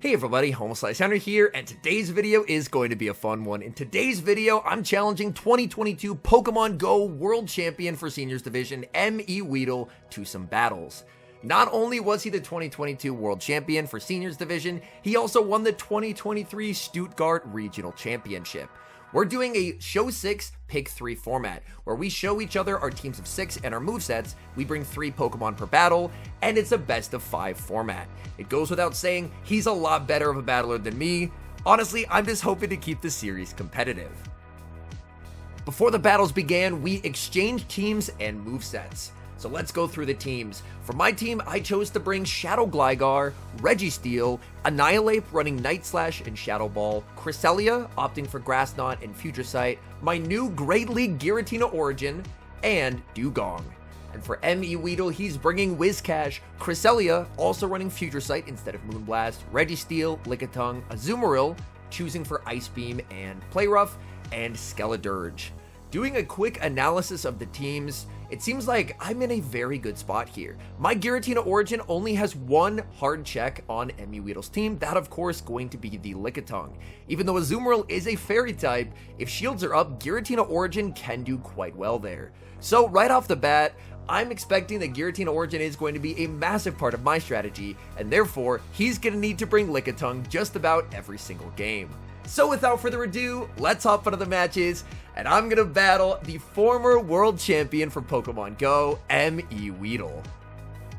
Hey everybody, HomeSliceHenry here, and today's video is going to be a fun one. In today's video, I'm challenging 2022 Pokemon Go World Champion for Seniors Division, M.E. Weedle, to some battles. Not only was he the 2022 World Champion for Seniors Division, he also won the 2023 Stuttgart Regional Championship. We're doing a Show 6, Pick 3 format, where we show each other our teams of 6 and our movesets, we bring 3 Pokemon per battle, and it's a best of 5 format. It goes without saying, he's a lot better of a battler than me. Honestly, I'm just hoping to keep the series competitive. Before the battles began, we exchanged teams and movesets. So let's go through the teams. For my team, I chose to bring Shadow Gligar, Registeel, Annihilate running Night Slash and Shadow Ball, Cresselia opting for Grass Knot and Future Sight, my new Great League Giratina Origin, and Dugong. And for M.E. Weedle, he's bringing Whiscash, Cresselia also running Future Sight instead of Moonblast, Registeel, Lickitung, Azumarill, choosing for Ice Beam and Play Rough, and Skeledirge. Doing a quick analysis of the teams, it seems like I'm in a very good spot here. My Giratina Origin only has one hard check on M.E. Weedle's team, that of course going to be the Lickitung. Even though Azumarill is a fairy type, if shields are up, Giratina Origin can do quite well there. So right off the bat, I'm expecting that Giratina Origin is going to be a massive part of my strategy, and therefore, he's going to need to bring Lickitung just about every single game. So without further ado, let's hop into the matches, and I'm going to battle the former world champion for Pokemon Go, M.E. Weedle.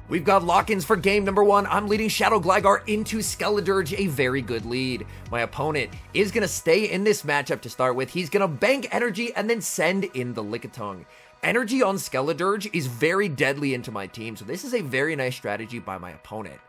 We've got lock-ins for game number 1. I'm leading Shadow Gligar into Skeledirge, a very good lead. My opponent is going to stay in this matchup to start with. He's going to bank energy and then send in the Lickitung. Energy on Skeledirge is very deadly into my team, so this is a very nice strategy by my opponent.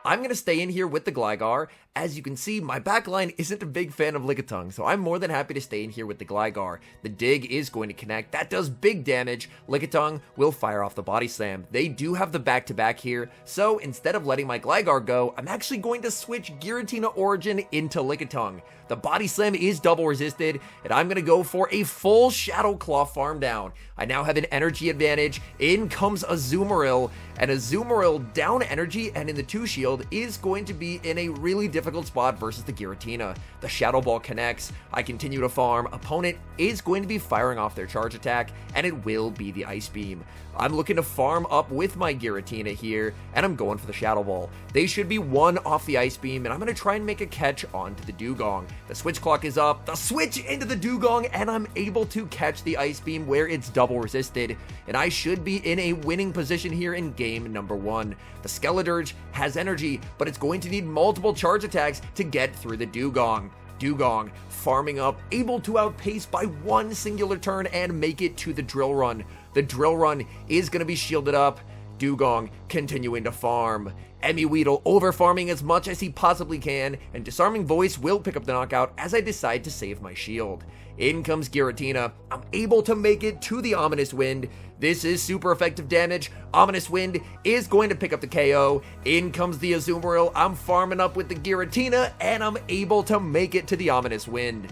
I'm going to stay in here with the Gligar. As you can see, my backline isn't a big fan of Lickitung, so I'm more than happy to stay in here with the Gligar. The Dig is going to connect. That does big damage. Lickitung will fire off the Body Slam. They do have the back-to-back here, so instead of letting my Gligar go, I'm actually going to switch Giratina Origin into Lickitung. The Body Slam is double resisted, and I'm going to go for a full Shadow Claw farm down. I now have an energy advantage. In comes Azumarill, and Azumarill down energy and in the 2-shield is going to be in a really difficult spot versus the Giratina. The Shadow Ball connects. I continue to farm. Opponent is going to be firing off their charge attack, and it will be the Ice Beam. I'm looking to farm up with my Giratina here, and I'm going for the Shadow Ball. They should be 1 off the Ice Beam, and I'm going to try and make a catch onto the Dugong. The switch clock is up, the switch into the Dugong, and I'm able to catch the Ice Beam where it's double resisted, and I should be in a winning position here in game number 1. The Skeledirge has energy, but it's going to need multiple charge attacks to get through the Dugong. Dugong farming up, able to outpace by 1 singular turn and make it to the Drill Run. The Drill Run is going to be shielded up. Dugong continuing to farm. M.E. Weedle over farming as much as he possibly can, and Disarming Voice will pick up the knockout as I decide to save my shield. In comes Giratina. I'm able to make it to the Ominous Wind. This is super effective damage. Ominous Wind is going to pick up the KO. In comes the Azumarill. I'm farming up with the Giratina, and I'm able to make it to the Ominous Wind.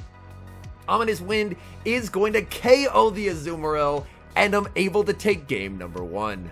Ominous Wind is going to KO the Azumarill, and I'm able to take game number 1.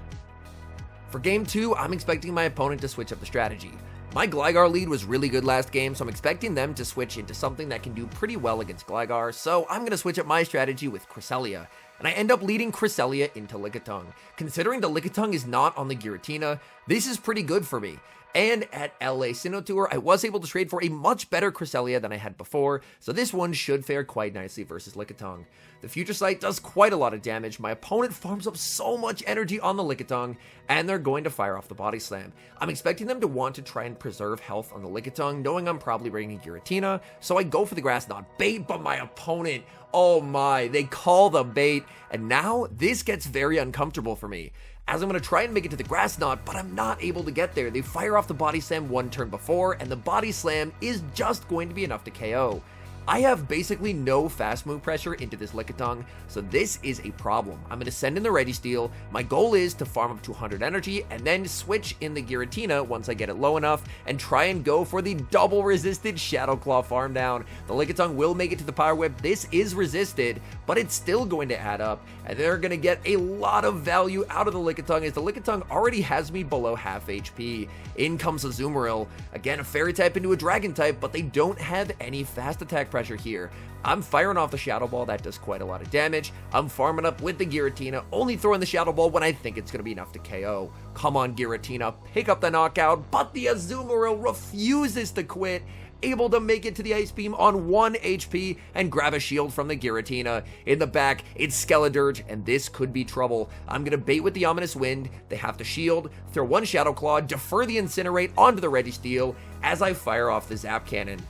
For game 2, I'm expecting my opponent to switch up the strategy. My Gligar lead was really good last game, so I'm expecting them to switch into something that can do pretty well against Gligar, so I'm going to switch up my strategy with Cresselia, and I end up leading Cresselia into Lickitung. Considering the Lickitung is not on the Giratina, this is pretty good for me. And at LA Sinnoh Tour, I was able to trade for a much better Cresselia than I had before, so this one should fare quite nicely versus Lickitung. The Future Sight does quite a lot of damage. My opponent farms up so much energy on the Lickitung, and they're going to fire off the Body Slam. I'm expecting them to want to try and preserve health on the Lickitung, knowing I'm probably bringing Giratina, so I go for the Grass Knot bait, but my opponent, oh my, they call the bait, and now this gets very uncomfortable for me. As I'm going to try and make it to the Grass Knot, but I'm not able to get there. They fire off the Body Slam 1 turn before, and the Body Slam is just going to be enough to KO. I have basically no fast move pressure into this Lickitung, so this is a problem. I'm going to send in the Registeel. My goal is to farm up to 100 energy and then switch in the Giratina once I get it low enough and try and go for the double resisted Shadow Claw farm down. The Lickitung will make it to the Power Whip. This is resisted, but it's still going to add up, and they're going to get a lot of value out of the Lickitung as the Lickitung already has me below half HP. In comes a Azumarill. Again, a Fairy type into a Dragon type, but they don't have any fast attack pressure here. I'm firing off the Shadow Ball. That does quite a lot of damage. I'm farming up with the Giratina, only throwing the Shadow Ball when I think it's going to be enough to KO. Come on, Giratina, pick up the knockout, but the Azumarill refuses to quit, able to make it to the Ice Beam on 1 HP and grab a shield from the Giratina. In the back, it's Skeledirge, and this could be trouble. I'm going to bait with the Ominous Wind. They have to shield, throw one Shadow Claw, defer the Incinerate onto the Registeel as I fire off the Zap Cannon.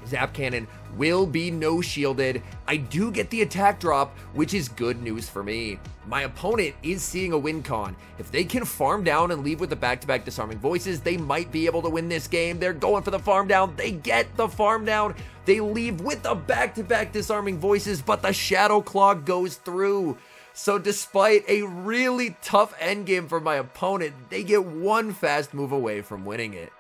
Zap Cannon will be no shielded. I do get the attack drop, which is good news for me. My opponent is seeing a win con. If they can farm down and leave with the back-to-back Disarming Voices, they might be able to win this game. They're going for the farm down. They get the farm down. They leave with the back-to-back Disarming Voices, but the Shadow Claw goes through. So despite a really tough endgame for my opponent, they get one fast move away from winning it.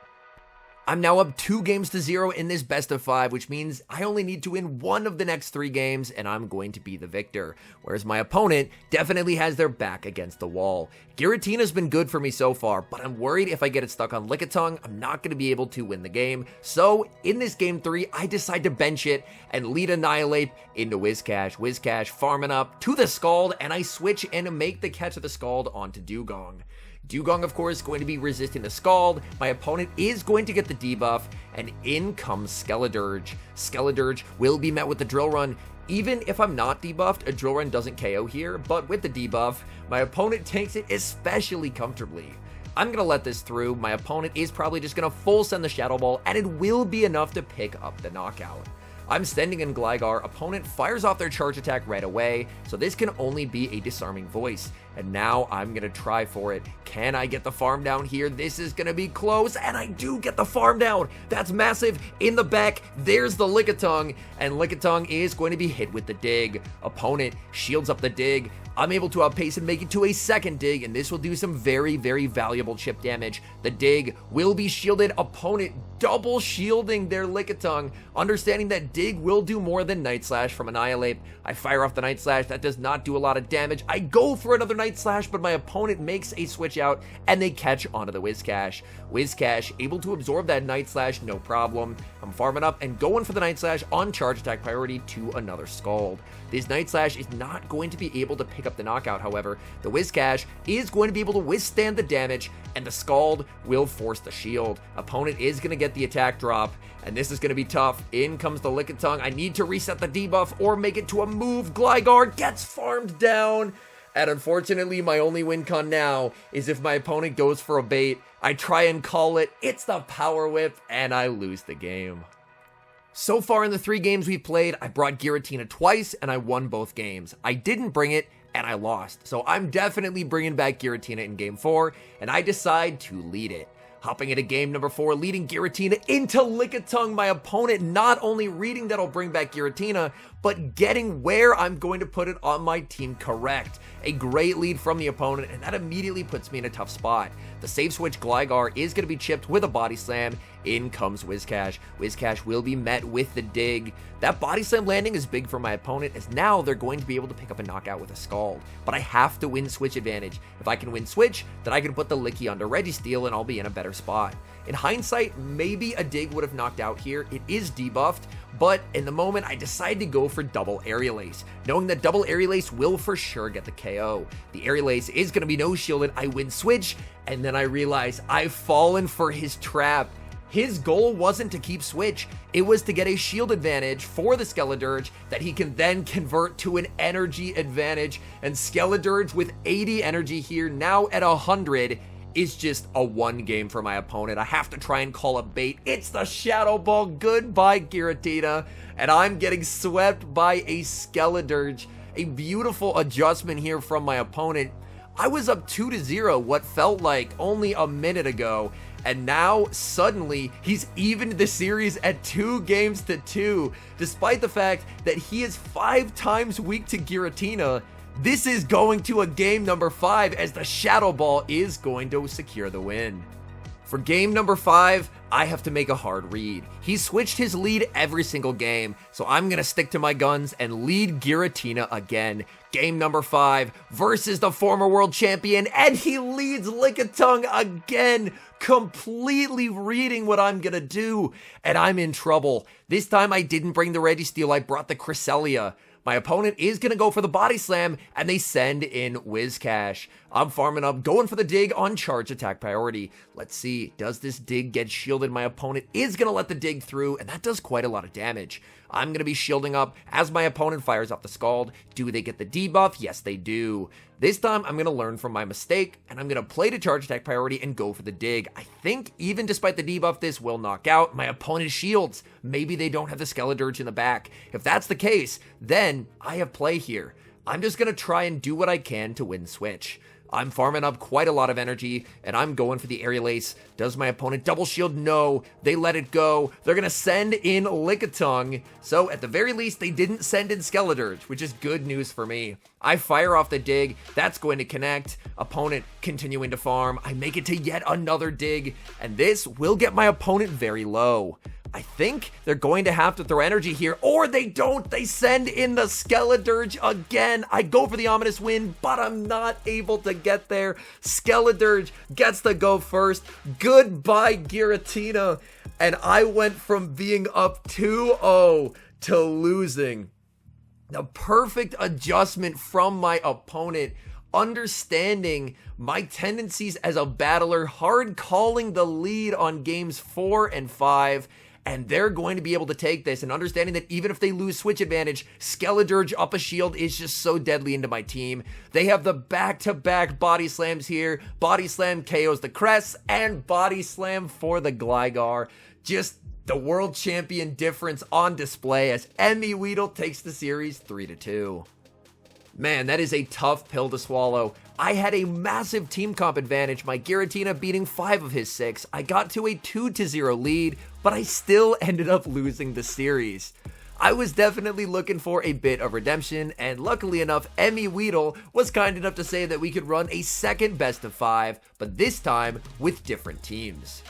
I'm now up 2-0 in this best of 5, which means I only need to win one of the next 3 games and I'm going to be the victor. Whereas my opponent definitely has their back against the wall. Giratina's been good for me so far, but I'm worried if I get it stuck on Lickitung, I'm not going to be able to win the game. So in this game 3, I decide to bench it and lead Annihilate into Whiscash. Whiscash farming up to the Scald, and I switch and make the catch of the Scald onto Dewgong. Dewgong, of course, going to be resisting the Scald. My opponent is going to get the debuff, and in comes Skeledirge. Skeledirge will be met with the Drill Run. Even if I'm not debuffed, a Drill Run doesn't KO here, but with the debuff, my opponent takes it especially comfortably. I'm going to let this through. My opponent is probably just going to full send the Shadow Ball, and it will be enough to pick up the knockout. I'm sending in Gligar. Opponent fires off their charge attack right away, so this can only be a Disarming Voice. And now I'm going to try for it. Can I get the farm down here? This is going to be close, and I do get the farm down. That's massive. In the back, there's the Lickitung, and Lickitung is going to be hit with the Dig. Opponent shields up the Dig. I'm able to outpace and make it to a second Dig, and this will do some very, very valuable chip damage. The Dig will be shielded. Opponent double shielding their Lickitung, understanding that Dig will do more than Night Slash from Annihilate. I fire off the Night Slash. That does not do a lot of damage. I go for another Night Slash, but my opponent makes a switch out, and they catch onto the Whiscash. Whiscash able to absorb that Night Slash, no problem. I'm farming up and going for the Night Slash on charge attack priority to another Scald. This Night Slash is not going to be able to pick up the knockout, however. The Whiscash is going to be able to withstand the damage, and the Scald will force the shield. Opponent is going to get the attack drop, and this is going to be tough. In comes the Lickitung. I need to reset the debuff or make it to a move. Gligar gets farmed down, and unfortunately, my only win con now is if my opponent goes for a bait. I try and call it. It's the Power Whip, and I lose the game. So far in the 3 games we've played, I brought Giratina twice, and I won both games. I didn't bring it, and I lost. So I'm definitely bringing back Giratina in game 4, and I decide to lead it. Hopping into game number 4, leading Giratina into Lickitung. My opponent not only reading that I'll bring back Giratina, but getting where I'm going to put it on my team correct. A great lead from the opponent, and that immediately puts me in a tough spot. The save switch Gligar is going to be chipped with a Body Slam. In comes Whiscash. Whiscash will be met with the Dig. That Body Slam landing is big for my opponent, as now they're going to be able to pick up a knockout with a Scald. But I have to win Switch advantage. If I can win Switch, then I can put the Licky onto Registeel, and I'll be in a better spot. In hindsight, maybe a Dig would have knocked out here. It is debuffed, but in the moment, I decide to go for double Aerial Ace, knowing that double Aerial Ace will for sure get the KO. The Aerial Ace is going to be no shielded. I win Switch, and then I realize I've fallen for his trap. His goal wasn't to keep Switch, it was to get a shield advantage for the Skeledirge that he can then convert to an energy advantage, and Skeledirge with 80 energy here, now at 100, is just a 1 game for my opponent. I have to try and call a bait. It's the Shadow Ball. Goodbye, Giratina. And I'm getting swept by a Skeledirge. A beautiful adjustment here from my opponent. I was up 2-0 what felt like only a minute ago, and now suddenly he's evened the series at 2-2, despite the fact that he is 5 times weak to Giratina. This is going to a game number 5 as the Shadow Ball is going to secure the win. For game number 5, I have to make a hard read. He switched his lead every single game, so I'm going to stick to my guns and lead Giratina again. Game number 5 versus the former world champion, and he leads Lickitung again, completely reading what I'm going to do, and I'm in trouble. This time I didn't bring the Registeel, I brought the Cresselia. My opponent is going to go for the Body Slam, and they send in Whiscash. I'm farming up, going for the dig on charge attack priority. Let's see, does this dig get shielded? My opponent is going to let the dig through, and that does quite a lot of damage. I'm going to be shielding up as my opponent fires off the Scald. Do they get the debuff? Yes, they do. This time, I'm going to learn from my mistake, and I'm going to play to charge attack priority and go for the dig. I think, even despite the debuff, this will knock out my opponent's shields. Maybe they don't have the Skeledirge in the back. If that's the case, then I have play here. I'm just going to try and do what I can to win Switch. I'm farming up quite a lot of energy, and I'm going for the Aerial Ace. Does my opponent double shield? No. They let it go. They're going to send in Lickitung. So, at the very least, they didn't send in Skeledirge, which is good news for me. I fire off the dig. That's going to connect. Opponent continuing to farm. I make it to yet another dig, and this will get my opponent very low. I think they're going to have to throw energy here, or they don't. They send in the Skeledirge again. I go for the Ominous Wind, but I'm not able to get there. Skeledirge gets to go first. Goodbye, Giratina. And I went from being up 2-0 to losing. The perfect adjustment from my opponent, understanding my tendencies as a battler, hard calling the lead on games 4 and 5, and they're going to be able to take this, and understanding that even if they lose switch advantage, Skeledirge up a shield is just so deadly into my team. They have the back-to-back Body Slams here. Body Slam KOs the Cress, and Body Slam for the Gligar. Just the world champion difference on display as Weedle takes the series 3-2. Man, that is a tough pill to swallow. I had a massive team comp advantage, my Giratina beating 5 of his 6. I got to a 2-0 lead, but I still ended up losing the series. I was definitely looking for a bit of redemption, and luckily enough, Weedle was kind enough to say that we could run a second best of 5, but this time with different teams.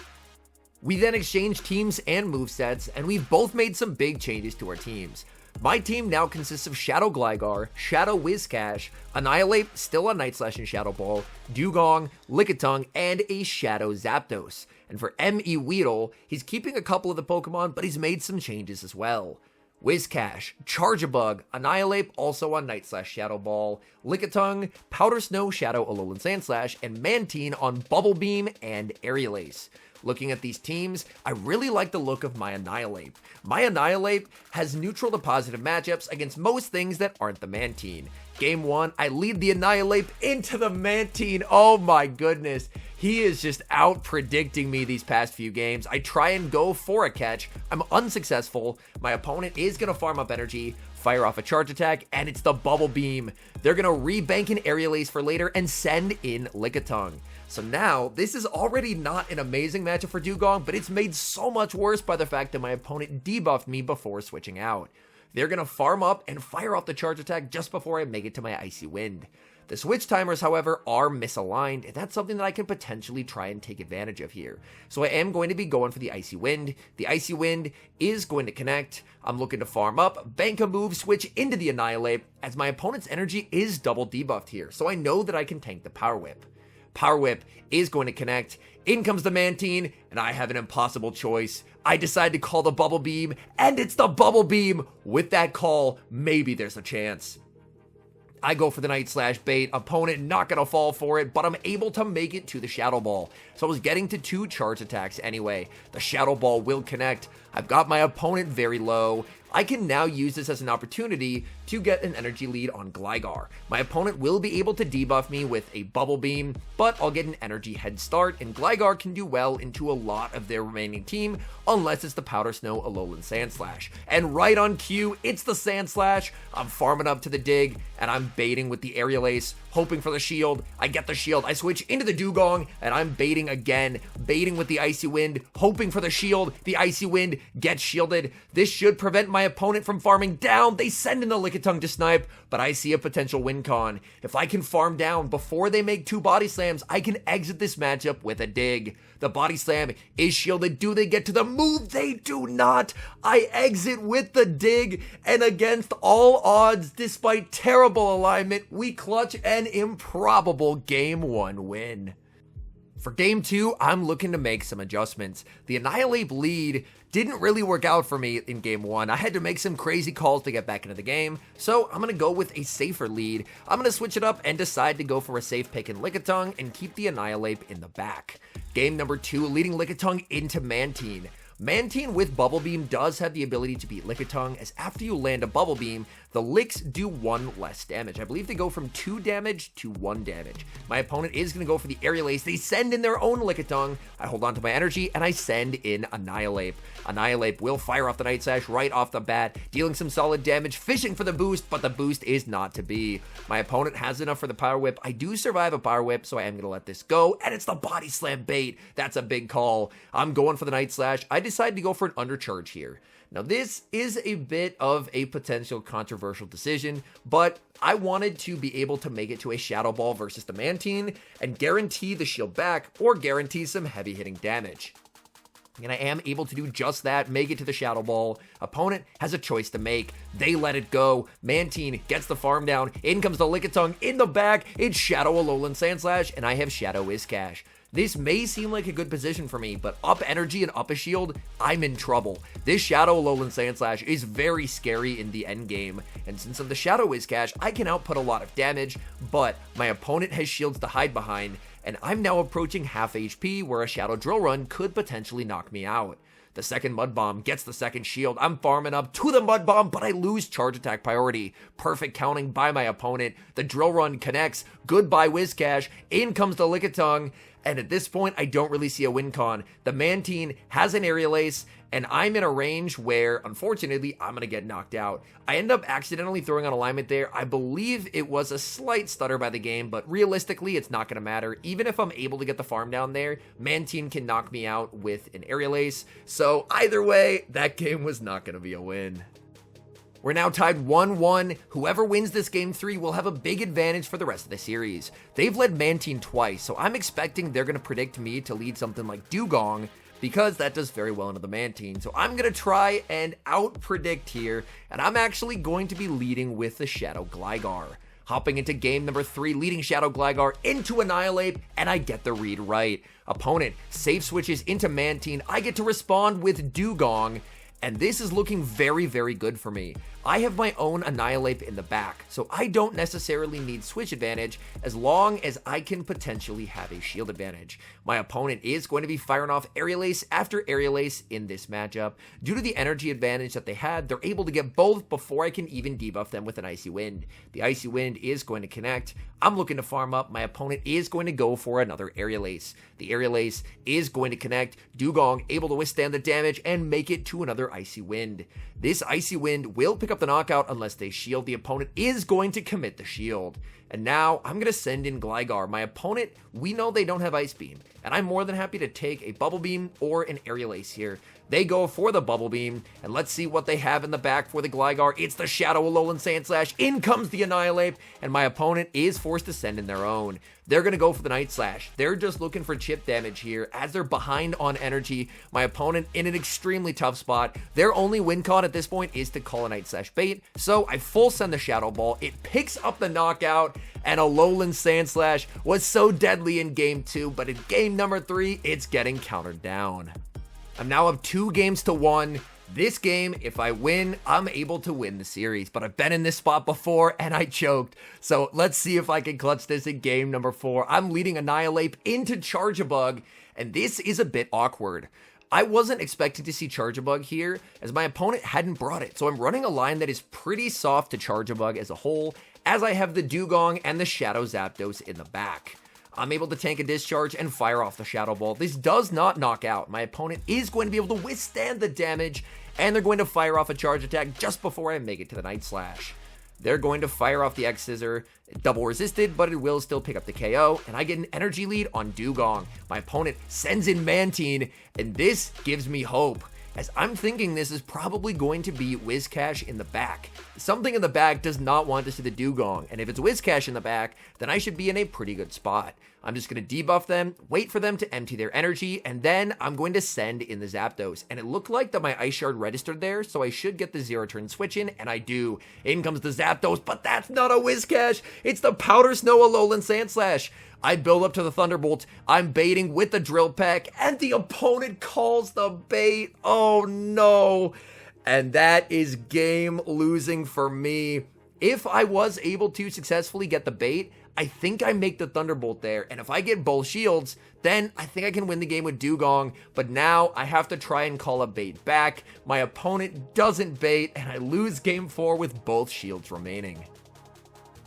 We then exchanged teams and movesets, and we've both made some big changes to our teams. My team now consists of Shadow Gligar, Shadow Whiscash, Annihilate, still on Night Slash and Shadow Ball, Dugong, Lickitung, and a Shadow Zapdos. And for Weedle, he's keeping a couple of the Pokemon, but he's made some changes as well. Whiscash, Charjabug, Annihilate, also on Night Slash Shadow Ball, Lickitung, Powder Snow, Shadow Alolan Sandslash, and Mantine on Bubble Beam and Aerial Ace. Looking at these teams, I really like the look of my Annihilate. My Annihilate has neutral to positive matchups against most things that aren't the Mantine. Game 1, I lead the Annihilate into the Mantine. Oh my goodness. He is just out predicting me these past few games. I try and go for a catch. I'm unsuccessful. My opponent is going to farm up energy, fire off a charge attack, and it's the Bubble Beam. They're going to rebank an Aerial Ace for later and send in Lickitung. So now, this is already not an amazing matchup for Dugong, but it's made so much worse by the fact that my opponent debuffed me before switching out. They're going to farm up and fire off the charge attack just before I make it to my Icy Wind. The switch timers, however, are misaligned, and that's something that I can potentially try and take advantage of here. So I am going to be going for the Icy Wind. The Icy Wind is going to connect. I'm looking to farm up, bank a move, switch into the Annihilate, as my opponent's energy is double debuffed here, so I know that I can tank the Power Whip. Power Whip is going to connect. In comes the Mantine, and I have an impossible choice. I decide to call the Bubble Beam, and it's the Bubble Beam. With that call, maybe there's a chance. I go for the Night Slash bait. Opponent not going to fall for it, but I'm able to make it to the Shadow Ball. So I was getting to 2 charge attacks anyway. The Shadow Ball will connect. I've got my opponent very low. I can now use this as an opportunity to get an energy lead on Gligar. My opponent will be able to debuff me with a Bubble Beam, but I'll get an energy head start, and Gligar can do well into a lot of their remaining team, unless it's the Powder Snow Alolan Sandslash. And right on cue, it's the Sandslash. I'm farming up to the dig, and I'm baiting with the Aerial Ace, hoping for the shield. I get the shield. I switch into the Dugong, and I'm baiting again. Baiting with the Icy Wind, hoping for the shield. The Icy Wind gets shielded. This should prevent my opponent from farming down. They send in the Lickitung to snipe, but I see a potential win con. If I can farm down before they make 2 body slams, I can exit this matchup with a dig. The body slam is shielded. Do they get to the move? They do not. I exit with the dig, and against all odds, despite terrible alignment, we clutch an improbable Game 1 win. For Game 2, I'm looking to make some adjustments. The Annihilate lead didn't really work out for me in Game 1. I had to make some crazy calls to get back into the game, so I'm going to go with a safer lead. I'm going to switch it up and decide to go for a safe pick in Lickitung and keep the Annihilate in the back. Game number 2, leading Lickitung into Mantine. Mantine with Bubble Beam does have the ability to beat Lickitung, as after you land a Bubble Beam, the Licks do 1 less damage. I believe they go from 2 damage to 1 damage. My opponent is going to go for the Aerial Ace. They send in their own Lickitung. I hold on to my energy, and I send in Annihilate. Annihilate will fire off the Night Sash right off the bat, dealing some solid damage, fishing for the boost, but the boost is not to be. My opponent has enough for the Power Whip. I do survive a Power Whip, so I am going to let this go, and it's the Body Slam bait. That's a big call. I'm going for the Night Slash. I decide to go for an undercharge here. Now, this is a bit of a potential controversial decision, but I wanted to be able to make it to a Shadow Ball versus the Mantine and guarantee the shield back or guarantee some heavy hitting damage. And I am able to do just that, make it to the Shadow Ball. Opponent has a choice to make. They let it go. Mantine gets the farm down. In comes the Lickitung in the back. It's Shadow Alolan Sandslash, and I have Shadow Whiscash. This may seem like a good position for me, but up energy and up a shield, I'm in trouble. This Shadow Alolan Sandslash is very scary in the end game, and since I'm the Shadow Whiscash, I can output a lot of damage, but my opponent has shields to hide behind, and I'm now approaching half HP where a Shadow Drill Run could potentially knock me out. The second Mud Bomb gets the second shield. I'm farming up to the Mud Bomb, but I lose charge attack priority. Perfect counting by my opponent. The Drill Run connects. Goodbye Whiscash. In comes the Lickitung. And at this point, I don't really see a win con. The Mantine has an Aerial Ace, and I'm in a range where, unfortunately, I'm going to get knocked out. I end up accidentally throwing on alignment there. I believe it was a slight stutter by the game, but realistically, it's not going to matter. Even if I'm able to get the farm down there, Mantine can knock me out with an Aerial Ace. So either way, that game was not going to be a win. We're now tied 1-1. Whoever wins this Game 3 will have a big advantage for the rest of the series. They've led Mantine twice, so I'm expecting they're going to predict me to lead something like Dugong, because that does very well into the Mantine. So I'm going to try and out-predict here, and I'm actually going to be leading with the Shadow Gligar. Hopping into game number 3, leading Shadow Gligar into Annihilate, and I get the read right. Opponent safe switches into Mantine. I get to respond with Dugong, and this is looking very, very good for me. I have my own Annihilate in the back, so I don't necessarily need switch advantage as long as I can potentially have a shield advantage. My opponent is going to be firing off Aerial Ace after Aerial Ace in this matchup. Due to the energy advantage that they had, they're able to get both before I can even debuff them with an Icy Wind. The Icy Wind is going to connect. I'm looking to farm up. My opponent is going to go for another Aerial Ace. The Aerial Ace is going to connect. Dugong able to withstand the damage and make it to another Icy Wind. This Icy Wind will pick up the knockout unless they shield. The opponent is going to commit the shield. And now I'm going to send in Gligar. My opponent, we know they don't have Ice Beam, and I'm more than happy to take a Bubble Beam or an Aerial Ace here. They go for the Bubble Beam, and let's see what they have in the back for the Gligar. It's the Shadow Alolan Sandslash. In comes the Annihilate, and my opponent is forced to send in their own. They're going to go for the Night Slash. They're just looking for chip damage here as they're behind on energy. My opponent in an extremely tough spot. Their only win con at this point is to call a Night Slash bait, so I full send the Shadow Ball. It picks up the knockout, and Alolan Sandslash was so deadly in game 2, but in game number 3, it's getting countered down. I'm now up 2 games to 1. This game, if I win, I'm able to win the series, but I've been in this spot before and I choked. So let's see if I can clutch this in game number 4. I'm leading Annihilate into Charjabug, and this is a bit awkward. I wasn't expecting to see Charjabug here, as my opponent hadn't brought it, so I'm running a line that is pretty soft to Charjabug as a whole, as I have the Dugong and the Shadow Zapdos in the back. I'm able to tank a discharge and fire off the Shadow Ball. This does not knock out. My opponent is going to be able to withstand the damage, and they're going to fire off a charge attack just before I make it to the Night Slash. they're going to fire off the X Scissor. Double resisted, but it will still pick up the KO, and I get an energy lead on Dugong. My opponent sends in Mantine, and this gives me hope, as I'm thinking this is probably going to be Whiscash in the back. Something in the back does not want to see the Dugong, and if it's Whiscash in the back, then I should be in a pretty good spot. I'm just going to debuff them, wait for them to empty their energy, and then I'm going to send in the Zapdos. And it looked like that my Ice Shard registered there, so I should get the 0-turn switch in, and I do. In comes the Zapdos, but that's not a Whiscash! It's the Powder Snow Alolan Sandslash! I build up to the Thunderbolt, I'm baiting with the Drill Peck, and the opponent calls the bait! Oh no! And that is game losing for me. If I was able to successfully get the bait, I think I make the Thunderbolt there, and if I get both shields, then I think I can win the game with Dugong, but now I have to try and call a bait back. My opponent doesn't bait, and I lose game 4 with both shields remaining.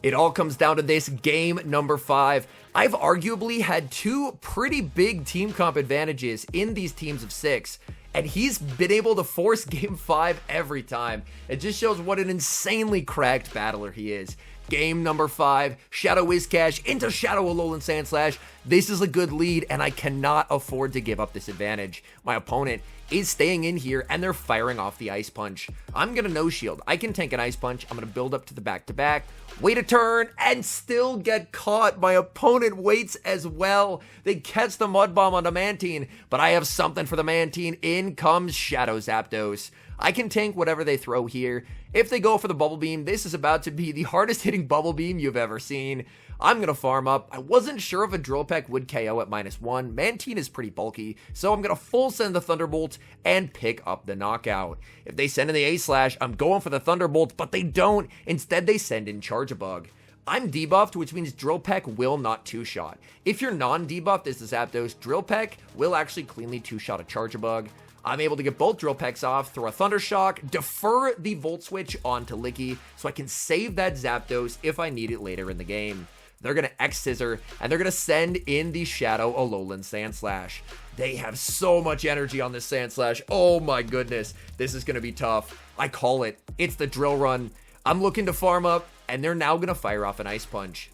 It all comes down to this game number 5. I've arguably had 2 pretty big team comp advantages in these teams of 6, and he's been able to force game 5 every time. It just shows what an insanely cracked battler he is. Game number 5, Shadow Whiscash into Shadow Alolan Sandslash. This is a good lead, and I cannot afford to give up this advantage. My opponent is staying in here, and they're firing off the Ice Punch. I'm going to no shield. I can tank an Ice Punch. I'm going to build up to the back-to-back, wait a turn, and still get caught. My opponent waits as well. They catch the Mud Bomb on the Mantine, but I have something for the Mantine. In comes Shadow Zapdos. I can tank whatever they throw here. If they go for the Bubble Beam, this is about to be the hardest hitting Bubble Beam you've ever seen. I'm going to farm up. I wasn't sure if a Drill Peck would KO at -1. Mantine is pretty bulky, so I'm going to full send the Thunderbolt and pick up the knockout. If they send in the A-Slash, I'm going for the Thunderbolt, but they don't. Instead, they send in Charge-a-Bug. I'm debuffed, which means Drill Peck will not 2-shot. If you're non-debuffed as the Zapdos, Drill Peck will actually cleanly 2-shot a Charge-a-Bug. I'm able to get both Drill Pecks off, throw a Thunder Shock, defer the Volt Switch onto Licky, so I can save that Zapdos if I need it later in the game. They're going to X-Scissor, and they're going to send in the Shadow Alolan Sandslash. They have so much energy on this Sandslash. Oh my goodness, this is going to be tough. I call it. It's the Drill Run. I'm looking to farm up, and they're now going to fire off an Ice Punch.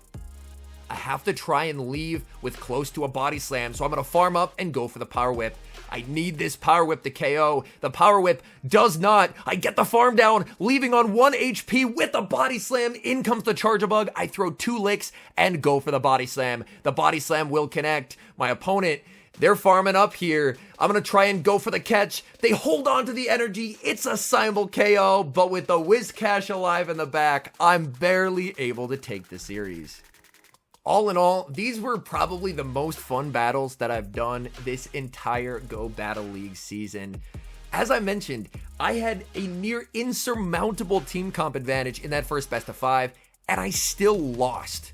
I have to try and leave with close to a Body Slam, so I'm going to farm up and go for the Power Whip. I need this Power Whip to KO. The Power Whip does not. I get the farm down, leaving on 1 HP with the Body Slam. In comes the Charge-a-Bug. I throw 2 licks and go for the Body Slam. The Body Slam will connect. My opponent, they're farming up here. I'm going to try and go for the catch. They hold on to the energy. It's a simul KO, but with the Whiscash alive in the back, I'm barely able to take the series. All in all, these were probably the most fun battles that I've done this entire Go Battle League season. As I mentioned, I had a near insurmountable team comp advantage in that first best of 5, and I still lost.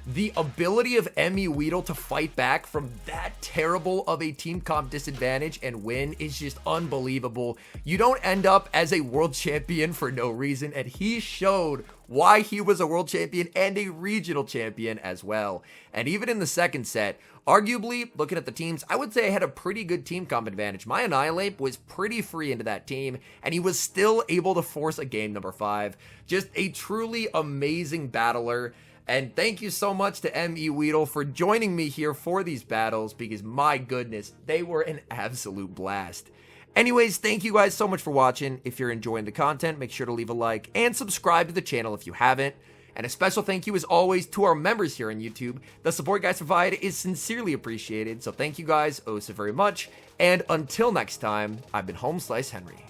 The ability of Emmy Weedle to fight back from that terrible of a team comp disadvantage and win is just unbelievable. You don't end up as a world champion for no reason, and he showed why he was a world champion and a regional champion as well. And even in the second set, arguably, looking at the teams, I would say I had a pretty good team comp advantage. My Annihilate was pretty free into that team, and he was still able to force a game number 5. Just a truly amazing battler. And thank you so much to M.E. Weedle for joining me here for these battles, because my goodness, they were an absolute blast. Anyways, thank you guys so much for watching. If you're enjoying the content, make sure to leave a like and subscribe to the channel if you haven't. And a special thank you as always to our members here on YouTube. The support you guys provide is sincerely appreciated, so thank you guys oh so very much. And until next time, I've been HomeSliceHenry.